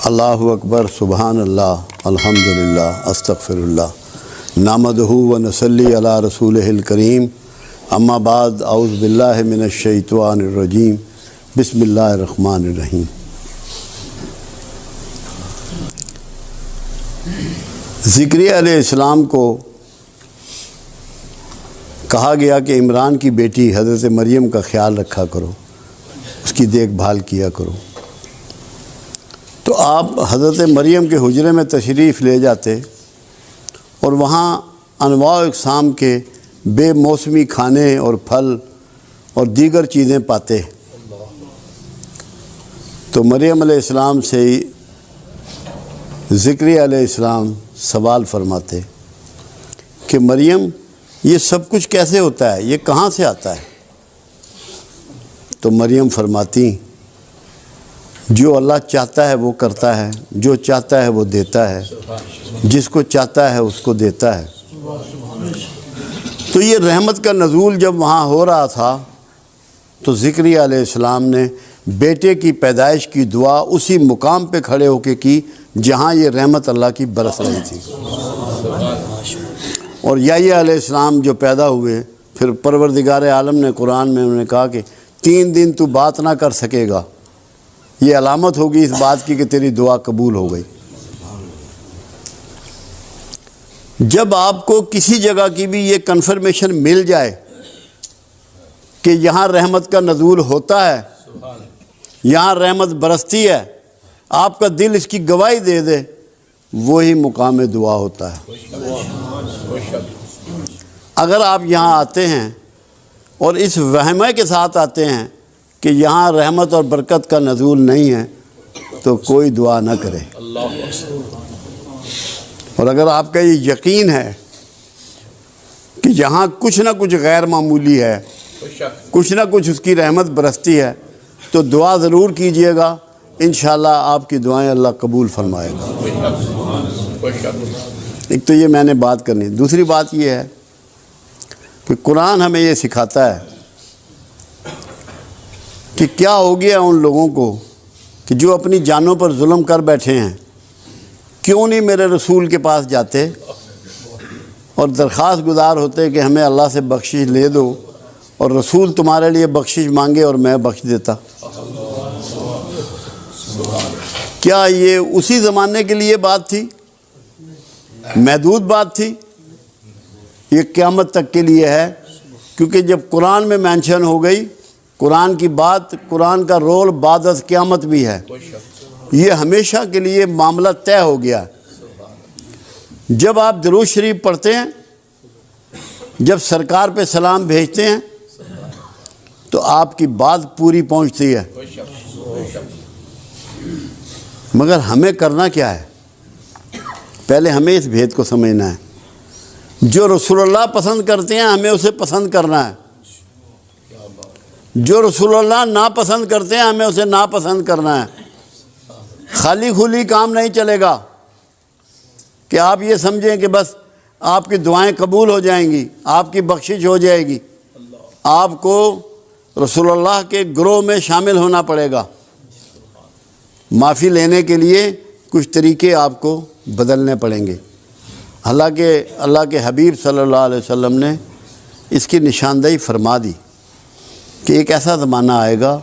اللہ اکبر سبحان اللہ الحمدللہ استغفر اللہ نحمدہ و نصلی علی رسولہ الکریم اما بعد اعوذ باللہ من الشیطان الرجیم بسم اللہ الرحمن الرحیم۔ زکریا علیہ السلام کو کہا گیا کہ عمران کی بیٹی حضرت مریم کا خیال رکھا کرو، اس کی دیکھ بھال کیا کرو۔ تو آپ حضرت مریم کے حجرے میں تشریف لے جاتے اور وہاں انواع و اقسام کے بے موسمی کھانے اور پھل اور دیگر چیزیں پاتے۔ تو مریم علیہ السلام سے زکریا علیہ السلام سوال فرماتے کہ مریم یہ سب کچھ کیسے ہوتا ہے، یہ کہاں سے آتا ہے؟ تو مریم فرماتی جو اللہ چاہتا ہے وہ کرتا ہے، جو چاہتا ہے وہ دیتا ہے، جس کو چاہتا ہے اس کو دیتا ہے۔ تو یہ رحمت کا نزول جب وہاں ہو رہا تھا تو زکریا علیہ السلام نے بیٹے کی پیدائش کی دعا اسی مقام پہ کھڑے ہو کے کی جہاں یہ رحمت اللہ کی برس رہی تھی۔ اور یحییٰ علیہ السلام جو پیدا ہوئے، پھر پروردگار عالم نے قرآن میں انہوں نے کہا کہ 3 دن تو بات نہ کر سکے گا، یہ علامت ہوگی اس بات کی کہ تیری دعا قبول ہو گئی۔ جب آپ کو کسی جگہ کی بھی یہ کنفرمیشن مل جائے کہ یہاں رحمت کا نزول ہوتا ہے، یہاں رحمت برستی ہے، آپ کا دل اس کی گواہی دے دے، وہی مقام دعا ہوتا ہے۔ اگر آپ یہاں آتے ہیں اور اس وہمے کے ساتھ آتے ہیں کہ یہاں رحمت اور برکت کا نزول نہیں ہے تو کوئی دعا نہ کرے۔ اور اگر آپ کا یہ یقین ہے کہ یہاں کچھ نہ کچھ غیر معمولی ہے، کچھ نہ کچھ اس کی رحمت برستی ہے، تو دعا ضرور کیجئے گا، انشاءاللہ آپ کی دعائیں اللہ قبول فرمائے گا۔ ایک تو یہ میں نے بات کرنی۔ دوسری بات یہ ہے کہ قرآن ہمیں یہ سکھاتا ہے کہ کیا ہو گیا ان لوگوں کو کہ جو اپنی جانوں پر ظلم کر بیٹھے ہیں، کیوں نہیں میرے رسول کے پاس جاتے اور درخواست گزار ہوتے کہ ہمیں اللہ سے بخشش لے دو، اور رسول تمہارے لیے بخشش مانگے اور میں بخش دیتا۔ کیا یہ اسی زمانے کے لیے بات تھی؟ محدود بات تھی؟ یہ قیامت تک کے لیے ہے، کیونکہ جب قرآن میں مینشن ہو گئی، قرآن کی بات، قرآن کا رول بعد از قیامت بھی ہے، یہ ہمیشہ کے لیے معاملہ طے ہو گیا۔ جب آپ درود شریف پڑھتے ہیں، جب سرکار پہ سلام بھیجتے ہیں تو آپ کی بات پوری پہنچتی ہے، مگر ہمیں کرنا کیا ہے؟ پہلے ہمیں اس بھید کو سمجھنا ہے۔ جو رسول اللہ پسند کرتے ہیں ہمیں اسے پسند کرنا ہے، جو رسول اللہ ناپسند کرتے ہیں ہمیں اسے ناپسند کرنا ہے۔ خالی کھلی کام نہیں چلے گا کہ آپ یہ سمجھیں کہ بس آپ کی دعائیں قبول ہو جائیں گی، آپ کی بخشش ہو جائے گی۔ آپ کو رسول اللہ کے گروہ میں شامل ہونا پڑے گا۔ معافی لینے کے لیے کچھ طریقے آپ کو بدلنے پڑیں گے۔ حالانکہ اللہ کے حبیب صلی اللہ علیہ وسلم نے اس کی نشاندہی فرما دی کہ ایک ایسا زمانہ آئے گا،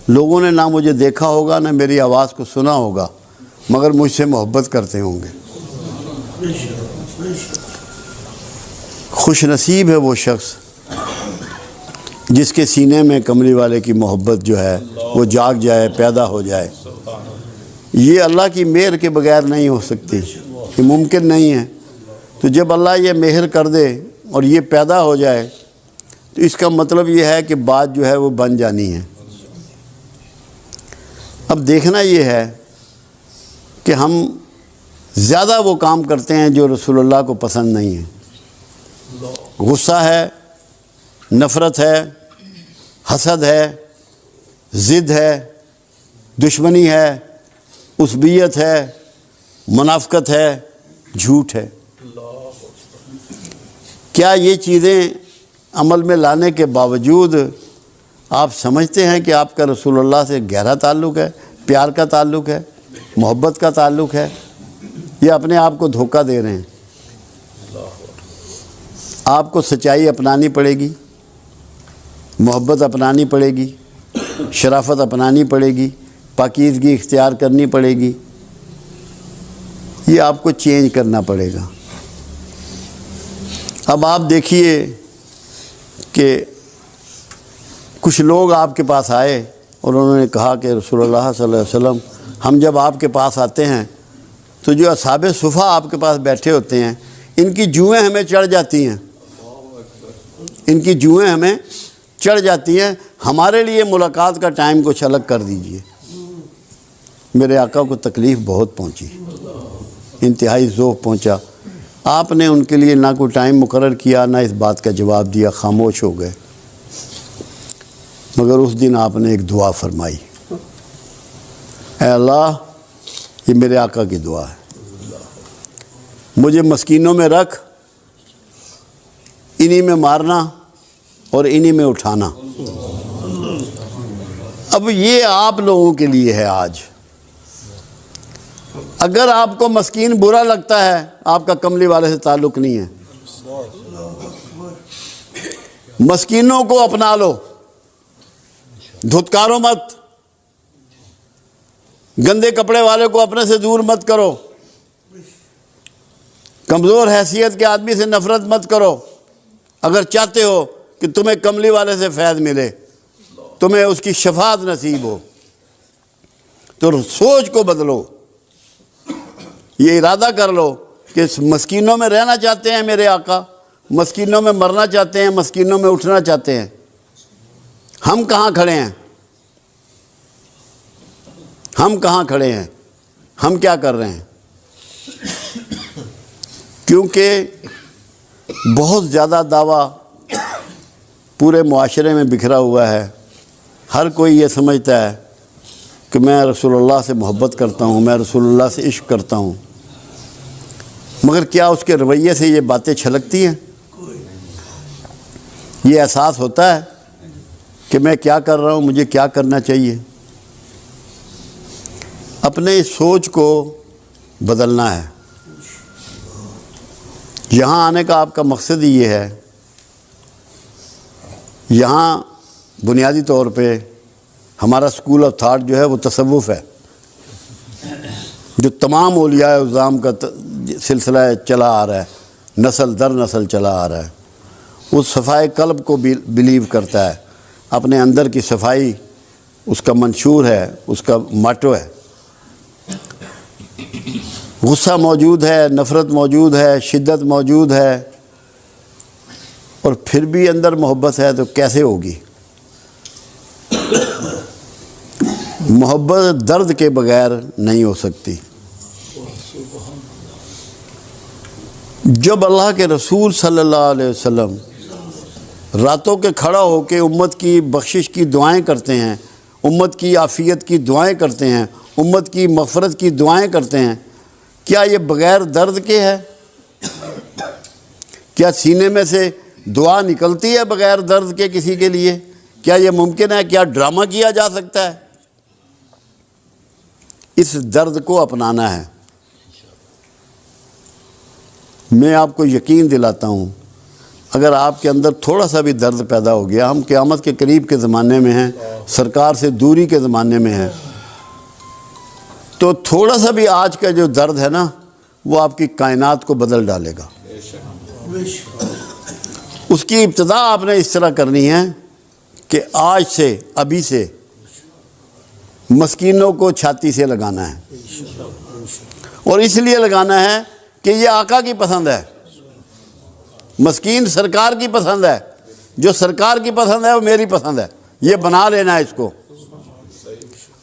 لوگوں نے نہ مجھے دیکھا ہوگا نہ میری آواز کو سنا ہوگا، مگر مجھ سے محبت کرتے ہوں گے۔ خوش نصیب ہے وہ شخص جس کے سینے میں کملی والے کی محبت جو ہے وہ جاگ جائے، پیدا ہو جائے۔ یہ اللہ کی مہر کے بغیر نہیں ہو سکتی، یہ ممکن نہیں ہے۔ تو جب اللہ یہ مہر کر دے اور یہ پیدا ہو جائے تو اس کا مطلب یہ ہے کہ بات جو ہے وہ بن جانی ہے۔ اب دیکھنا یہ ہے کہ ہم زیادہ وہ کام کرتے ہیں جو رسول اللہ کو پسند نہیں ہے۔ غصہ ہے، نفرت ہے، حسد ہے، ضد ہے، دشمنی ہے، عصبیت ہے، منافقت ہے، جھوٹ ہے۔ کیا یہ چیزیں عمل میں لانے کے باوجود آپ سمجھتے ہیں کہ آپ کا رسول اللہ سے گہرا تعلق ہے، پیار کا تعلق ہے؟ محبت کا تعلق ہے یا اپنے آپ کو دھوکہ دے رہے ہیں؟ آپ کو سچائی اپنانی پڑے گی، محبت اپنانی پڑے گی، شرافت اپنانی پڑے گی، پاکیزگی اختیار کرنی پڑے گی، یہ آپ کو چینج کرنا پڑے گا۔ اب آپ دیکھیے کہ کچھ لوگ آپ کے پاس آئے اور انہوں نے کہا کہ رسول اللہ صلی اللہ علیہ وسلم، ہم جب آپ کے پاس آتے ہیں تو جو اصحاب صفا آپ کے پاس بیٹھے ہوتے ہیں ان کی جوئیں ہمیں چڑھ جاتی ہیں، ان کی جوئیں ہمیں چڑھ جاتی ہیں، ہمارے لیے ملاقات کا ٹائم کچھ الگ کر دیجئے۔ میرے آقا کو تکلیف بہت پہنچی، انتہائی ذوق پہنچا۔ آپ نے ان کے لیے نہ کوئی ٹائم مقرر کیا، نہ اس بات کا جواب دیا، خاموش ہو گئے۔ مگر اس دن آپ نے ایک دعا فرمائی، اے اللہ، یہ میرے آقا کی دعا ہے، مجھے مسکینوں میں رکھ، انہی میں مارنا اور انہی میں اٹھانا۔ اب یہ آپ لوگوں کے لیے ہے آج۔ اگر آپ کو مسکین برا لگتا ہے، آپ کا کملی والے سے تعلق نہیں ہے۔ مسکینوں کو اپنا لو، دھتکارو مت، گندے کپڑے والے کو اپنے سے دور مت کرو، کمزور حیثیت کے آدمی سے نفرت مت کرو۔ اگر چاہتے ہو کہ تمہیں کملی والے سے فیض ملے، تمہیں اس کی شفاعت نصیب ہو، تو سوچ کو بدلو، یہ ارادہ کر لو کہ مسکینوں میں رہنا چاہتے ہیں میرے آقا، مسکینوں میں مرنا چاہتے ہیں، مسکینوں میں اٹھنا چاہتے ہیں۔ ہم کہاں کھڑے ہیں؟ ہم کہاں کھڑے ہیں؟ ہم کیا کر رہے ہیں؟ کیونکہ بہت زیادہ دعویٰ پورے معاشرے میں بکھرا ہوا ہے۔ ہر کوئی یہ سمجھتا ہے کہ میں رسول اللہ سے محبت کرتا ہوں، میں رسول اللہ سے عشق کرتا ہوں، مگر کیا اس کے رویے سے یہ باتیں چھلکتی ہیں؟ یہ احساس ہوتا ہے کہ میں کیا کر رہا ہوں، مجھے کیا کرنا چاہیے؟ اپنے اس سوچ کو بدلنا ہے۔ یہاں آنے کا آپ کا مقصد ہی یہ ہے۔ یہاں بنیادی طور پہ ہمارا سکول آف تھاٹ جو ہے وہ تصوف ہے، جو تمام اولیاء اعظام کا سلسلہ چلا آ رہا ہے، نسل در نسل چلا آ رہا ہے۔ وہ صفائے قلب کو بلیو کرتا ہے، اپنے اندر کی صفائی اس کا منشور ہے، اس کا ماٹو ہے۔ غصہ موجود ہے، نفرت موجود ہے، شدت موجود ہے، اور پھر بھی اندر محبت ہے تو کیسے ہوگی؟ محبت درد کے بغیر نہیں ہو سکتی۔ جب اللہ کے رسول صلی اللہ علیہ وسلم راتوں کے کھڑا ہو کے امت کی بخشش کی دعائیں کرتے ہیں، امت کی عافیت کی دعائیں کرتے ہیں، امت کی مغفرت کی دعائیں کرتے ہیں، کیا یہ بغیر درد کے ہے؟ کیا سینے میں سے دعا نکلتی ہے بغیر درد کے کسی کے لیے؟ کیا یہ ممکن ہے؟ کیا ڈرامہ کیا جا سکتا ہے؟ اس درد کو اپنانا ہے۔ میں آپ کو یقین دلاتا ہوں، اگر آپ کے اندر تھوڑا سا بھی درد پیدا ہو گیا، ہم قیامت کے قریب کے زمانے میں ہیں، سرکار سے دوری کے زمانے میں ہیں، تو تھوڑا سا بھی آج کا جو درد ہے نا، وہ آپ کی کائنات کو بدل ڈالے گا۔ اس کی ابتدا آپ نے اس طرح کرنی ہے کہ آج سے، ابھی سے مسکینوں کو چھاتی سے لگانا ہے، اور اس لیے لگانا ہے کہ یہ آقا کی پسند ہے۔ مسکین سرکار کی پسند ہے، جو سرکار کی پسند ہے وہ میری پسند ہے، یہ بنا لینا ہے اس کو۔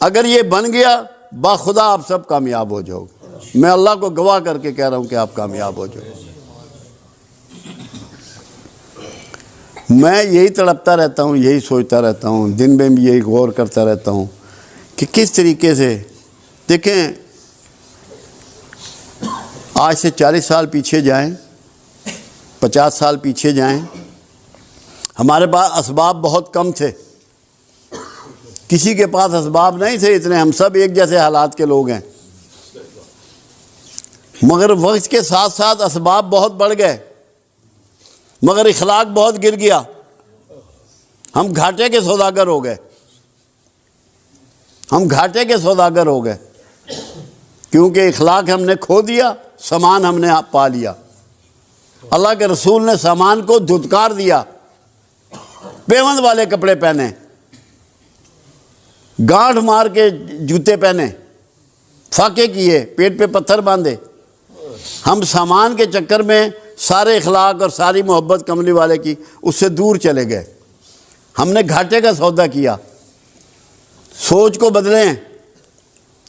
اگر یہ بن گیا، باخدا آپ سب کامیاب ہو جاؤ گے۔ میں اللہ کو گواہ کر کے کہہ رہا ہوں کہ آپ کامیاب ہو جاؤ۔ میں یہی تڑپتا رہتا ہوں، یہی سوچتا رہتا ہوں، دن میں بھی یہی غور کرتا رہتا ہوں کہ کس طریقے سے، دیکھیں آج سے 40 سال پیچھے جائیں، 50 سال پیچھے جائیں، ہمارے پاس اسباب بہت کم تھے، کسی کے پاس اسباب نہیں تھے اتنے، ہم سب ایک جیسے حالات کے لوگ ہیں۔ مگر وقت کے ساتھ ساتھ اسباب بہت بڑھ گئے، مگر اخلاق بہت گر گیا۔ ہم گھاٹے کے سوداگر ہو گئے، ہم گھاٹے کے سوداگر ہو گئے، کیونکہ اخلاق ہم نے کھو دیا، سامان ہم نے پا لیا۔ اللہ کے رسول نے سامان کو دھتکار دیا، پیوند والے کپڑے پہنے، گانٹھ مار کے جوتے پہنے، فاقے کیے، پیٹ پہ پتھر باندھے۔ ہم سامان کے چکر میں سارے اخلاق اور ساری محبت کملی والے کی اس سے دور چلے گئے۔ ہم نے گھاٹے کا سودا کیا۔ سوچ کو بدلیں،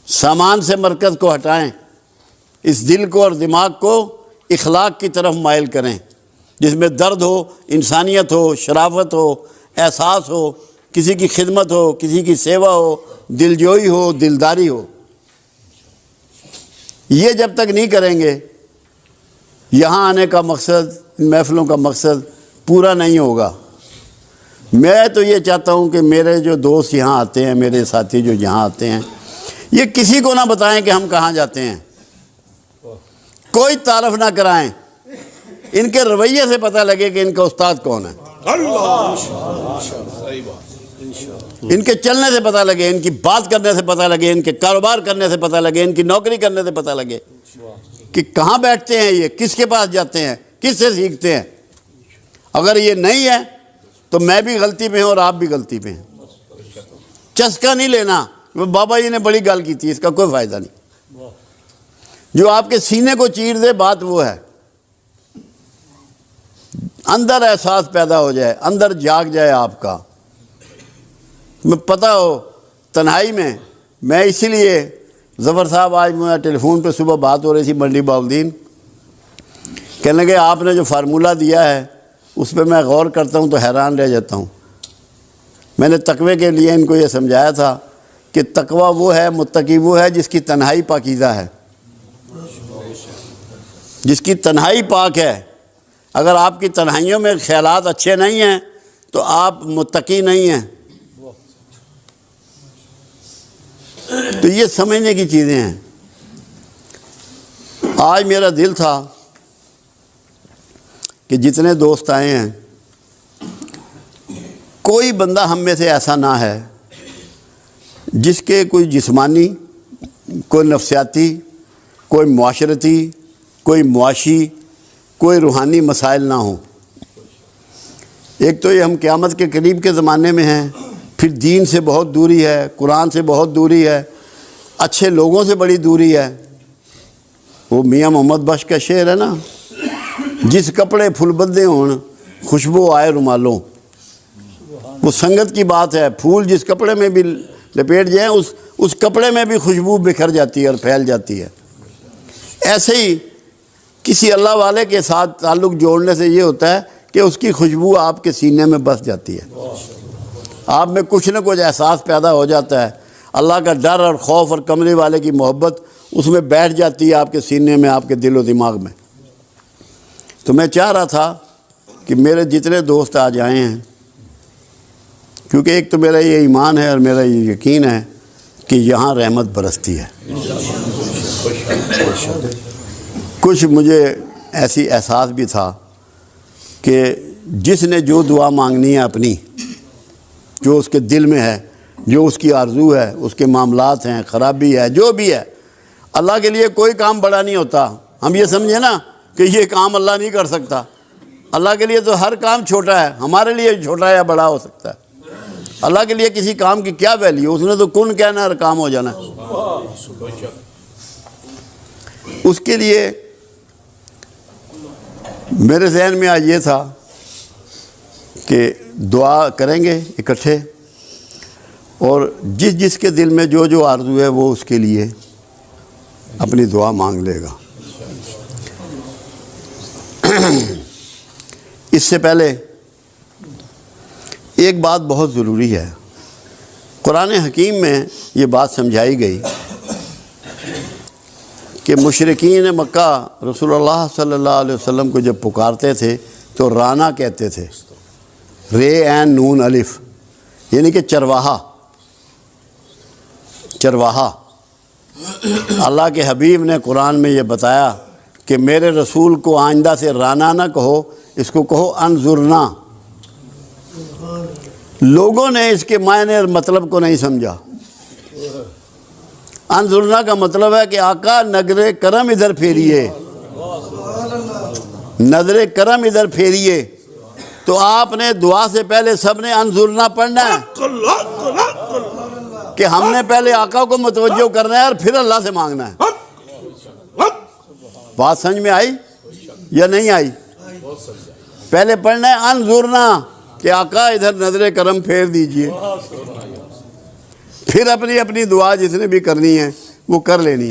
سامان سے مرکز کو ہٹائیں، اس دل کو اور دماغ کو اخلاق کی طرف مائل کریں، جس میں درد ہو، انسانیت ہو، شرافت ہو، احساس ہو، کسی کی خدمت ہو، کسی کی سیوا ہو، دلجوئی ہو، دلداری ہو۔ یہ جب تک نہیں کریں گے، یہاں آنے کا مقصد، ان محفلوں کا مقصد پورا نہیں ہوگا۔ میں تو یہ چاہتا ہوں کہ میرے جو دوست یہاں آتے ہیں، میرے ساتھی جو یہاں آتے ہیں، یہ کسی کو نہ بتائیں کہ ہم کہاں جاتے ہیں، کوئی تعارف نہ کرائیں، ان کے رویے سے پتہ لگے کہ ان کا استاد کون ہے، ان کے چلنے سے پتہ لگے، ان کی بات کرنے سے پتہ لگے، ان کے کاروبار کرنے سے پتہ لگے، ان کی نوکری کرنے سے پتہ لگے کہ کہاں بیٹھتے ہیں یہ، کس کے پاس جاتے ہیں، کس سے سیکھتے ہیں۔ اگر یہ نہیں ہے تو میں بھی غلطی پہ ہوں اور آپ بھی غلطی پہ ہیں۔ چسکا نہیں لینا، بابا جی نے بڑی گل کی تھی، اس کا کوئی فائدہ نہیں۔ جو آپ کے سینے کو چیر دے بات وہ ہے، اندر احساس پیدا ہو جائے، اندر جاگ جائے آپ کا، میں پتہ ہو تنہائی میں اسی لیے ظفر صاحب، آج مجھے ٹیلی فون پہ صبح بات ہو رہی تھی منڈی باؤالدین، کہنے لگے آپ نے جو فارمولہ دیا ہے اس پہ میں غور کرتا ہوں تو حیران رہ جاتا ہوں۔ میں نے تقوی کے لیے ان کو یہ سمجھایا تھا کہ تقوی وہ ہے، متقی وہ ہے جس کی تنہائی پاکیزہ ہے، جس کی تنہائی پاک ہے۔ اگر آپ کی تنہائیوں میں خیالات اچھے نہیں ہیں تو آپ متقی نہیں ہیں۔ تو یہ سمجھنے کی چیزیں ہیں۔ آج میرا دل تھا کہ جتنے دوست آئے ہیں، کوئی بندہ ہم میں سے ایسا نہ ہے جس کے کوئی جسمانی، کوئی نفسیاتی، کوئی معاشرتی، کوئی معاشی، کوئی روحانی مسائل نہ ہوں۔ ایک تو یہ ہم قیامت کے قریب کے زمانے میں ہیں، پھر دین سے بہت دوری ہے، قرآن سے بہت دوری ہے، اچھے لوگوں سے بڑی دوری ہے۔ وہ میاں محمد بخش کا شعر ہے نا، جس کپڑے پھول بدے ہون خوشبو آئے رومالوں۔ وہ سنگت کی بات ہے، پھول جس کپڑے میں بھی لپیٹ جائیں اس کپڑے میں بھی خوشبو بکھر جاتی ہے اور پھیل جاتی ہے۔ ایسے ہی کسی اللہ والے کے ساتھ تعلق جوڑنے سے یہ ہوتا ہے کہ اس کی خوشبو آپ کے سینے میں بس جاتی ہے، آپ میں کچھ نہ کچھ احساس پیدا ہو جاتا ہے، اللہ کا ڈر اور خوف اور کملی والے کی محبت اس میں بیٹھ جاتی ہے آپ کے سینے میں، آپ کے دل و دماغ میں۔ تو میں چاہ رہا تھا کہ میرے جتنے دوست آج آئے ہیں، کیونکہ ایک تو میرا یہ ایمان ہے اور میرا یہ یقین ہے کہ یہاں رحمت برستی ہے۔ کچھ مجھے ایسی احساس بھی تھا کہ جس نے جو دعا مانگنی ہے اپنی، جو اس کے دل میں ہے، جو اس کی آرزو ہے، اس کے معاملات ہیں، خرابی ہے، جو بھی ہے، اللہ کے لیے کوئی کام بڑا نہیں ہوتا۔ ہم یہ سمجھیں نا کہ یہ کام اللہ نہیں کر سکتا، اللہ کے لیے تو ہر کام چھوٹا ہے، ہمارے لیے چھوٹا یا بڑا ہو سکتا ہے۔ اللہ کے لیے کسی کام کی کیا ویلیو، اس نے تو کن کہنا ہر کام ہو جانا ہے۔ اس کے لیے میرے ذہن میں آج یہ تھا کہ دعا کریں گے اکٹھے، اور جس جس کے دل میں جو جو آرزو ہے وہ اس کے لیے اپنی دعا مانگ لے گا۔ اس سے پہلے ایک بات بہت ضروری ہے، قرآن حکیم میں یہ بات سمجھائی گئی کہ مشرکین مکہ رسول اللہ صلی اللہ علیہ وسلم کو جب پکارتے تھے تو رانا کہتے تھے، رے عین نون الف، یعنی کہ چرواہا، چرواہا اللہ کے حبیب نے قرآن میں یہ بتایا کہ میرے رسول کو آئندہ سے رانا نہ کہو، اس کو کہو انظرنا۔ لوگوں نے اس کے معنی اور مطلب کو نہیں سمجھا۔ انظرنا کا مطلب ہے کہ آقا نظر کرم ادھر پھیریے، نظر کرم ادھر پھیریے۔ تو آپ نے دعا سے پہلے سب نے انظرنا پڑھنا ہے کہ ہم نے پہلے آقا کو متوجہ کرنا ہے اور پھر اللہ سے مانگنا ہے۔ بات سمجھ میں آئی یا نہیں آئی؟ پہلے پڑھنا ہے انظرنا کہ آقا ادھر نظر کرم پھیر دیجئے، پھر اپنی اپنی دعا جس نے بھی کرنی ہے وہ کر لینی ہے۔